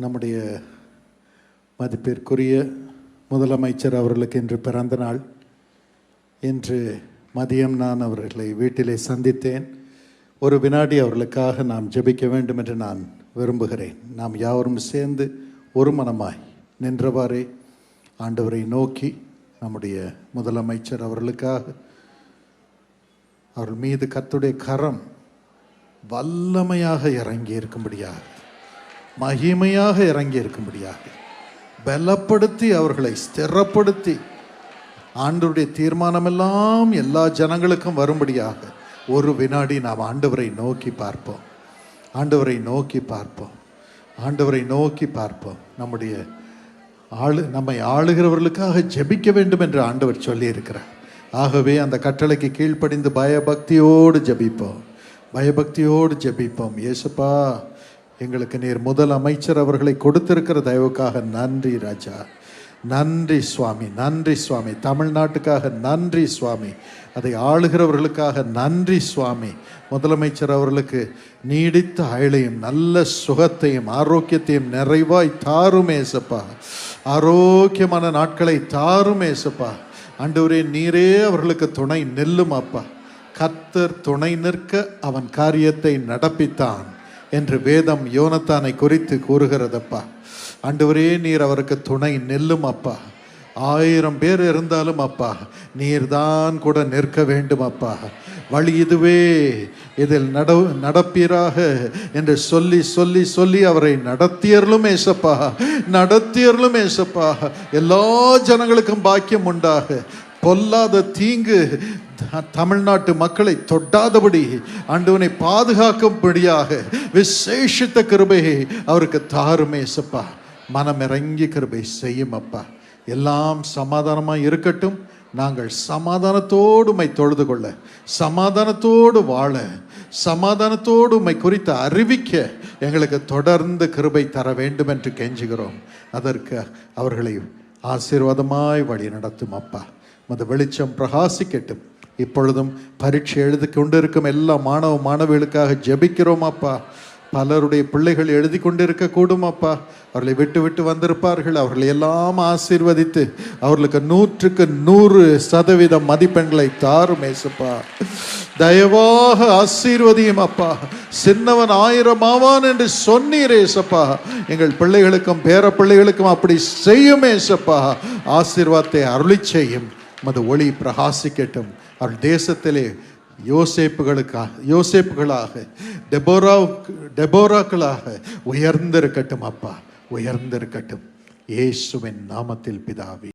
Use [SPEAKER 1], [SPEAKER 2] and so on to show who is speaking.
[SPEAKER 1] நம்முடைய மதிப்பிற்குரிய முதலமைச்சர் அவர்களுக்கு இன்று பிறந்த நாள். இன்று மதியம் நான் அவர்களை வீட்டிலே சந்தித்தேன். ஒரு வினாடி அவர்களுக்காக நாம் ஜெபிக்க வேண்டும் என்று நான் விரும்புகிறேன். நாம் யாவரும் சேர்ந்து ஒரு மனமாய் நின்றவாறே ஆண்டவரை நோக்கி நம்முடைய முதலமைச்சர் அவர்களுக்காக, அவர்கள் மீது கர்த்தருடைய கரம் வல்லமையாக இறங்கி இருக்கும்படியாக, மகிமையாக இறங்கி இருக்கும்படியாக, பலப்படுத்தி அவர்களை ஸ்திரப்படுத்தி ஆண்டவருடைய தீர்மானமெல்லாம் எல்லா ஜனங்களுக்கும் வரும்படியாக ஒரு வினாடி நாம் ஆண்டவரை நோக்கி பார்ப்போம். ஆண்டவரை நோக்கி பார்ப்போம். ஆண்டவரை நோக்கி பார்ப்போம். நம்மை ஆளுகிறவர்களுக்காக ஜெபிக்க வேண்டும் என்று ஆண்டவர் சொல்லி இருக்கிறார். ஆகவே அந்த கட்டளைக்கு கீழ்ப்படிந்து பயபக்தியோடு ஜெபிப்போம். பயபக்தியோடு ஜெபிப்போம். இயேசுப்பா, எங்களுக்கு நீர் முதல் அமைச்சர் அவர்களை கொடுத்திருக்கிற தயவுக்காக நன்றி ராஜா. நன்றி சுவாமி, நன்றி சுவாமி. தமிழ்நாட்டுக்காக நன்றி சுவாமி. அதை ஆளுகிறவர்களுக்காக நன்றி சுவாமி. முதலமைச்சர் அவர்களுக்கு நீடித்த ஆயுளையும் நல்ல சுகத்தையும் ஆரோக்கியத்தையும் நிறைவாய் தாருமேசப்பா. ஆரோக்கியமான நாட்களை தாருமேசப்பா. ஆண்டவரே, நீரே அவர்களுக்கு துணை நெல்லும் அப்பா. கர்த்தர் துணை நிற்க அவன் காரியத்தை நடப்பித்தான் என்று வேதம் யோனத்தானை குறித்து கூறுகிறதப்பா. ஆண்டவரே, நீர் அவருக்கு துணை நெல்லும் அப்பா. 1000 பேர் இருந்தாலும் அப்பா, நீர்தான் கூட நிற்க வேண்டும் அப்பா. வழி இதுவே, இதில் நடப்பீராக என்று சொல்லி சொல்லி சொல்லி அவரை நடத்தியர்களும் ஏசப்பா, நடத்தியர்களும் ஏசப்பா. எல்லா ஜனங்களுக்கும் பாக்கியம் உண்டாக, பொல்லாத தீங்கு தமிழ்நாட்டு மக்களை தொட்டாதபடி ஆண்டவனை பாதுகாக்கும்படியாக விசேஷித்த கிருபையை அவருக்கு தாருமேசப்பா. மனமிறங்கி கிருபை செய்யும் அப்பா. எல்லாம் சமாதானமாக இருக்கட்டும். நாங்கள் சமாதானத்தோடு உம்மை தொழுது கொள்ள, சமாதானத்தோடு வாழ, சமாதானத்தோடு உம்மை குறித்து அறிவிக்க எங்களுக்கு தொடர்ந்து கிருபை தர வேண்டும் என்று கெஞ்சுகிறோம். அதற்கு அவர்களை ஆசீர்வாதமாய் வழி நடத்தும் அப்பா. மது வெளிச்சம் பிரகாசிக்கட்டும். இப்பொழுதும் பரீட்சை எழுதி கொண்டிருக்கும் எல்லா மாணவ மாணவிகளுக்காக ஜெபிக்கிறோம் அப்பா. பலருடைய பிள்ளைகள் எழுதி கொண்டிருக்க கூடும் அப்பா. அவர்களை விட்டு விட்டு வந்திருப்பார்கள். அவர்களை எல்லாம் ஆசீர்வதித்து அவர்களுக்கு 100க்கு 100% மதிப்பெண்களை தாரும் ஏசப்பா. தயவாக ஆசீர்வதியும் அப்பா. சின்னவன் 1000 ஆவான் என்று சொன்னீர் ஏசப்பா. எங்கள் பிள்ளைகளுக்கும் பேர பிள்ளைகளுக்கும் அப்படி செய்யும் ஏசப்பா. ஆசீர்வாதத்தை அருளி செய்யும். மது ஒளி பிரகாசிக்கட்டும். அவர்கள் தேசத்திலே யோசேப்புகளாக, டெபோராக்களாக உயர்ந்திருக்கட்டும் அப்பா, உயர்ந்திருக்கட்டும். இயேசுவின் நாமத்தில் பிதாவே.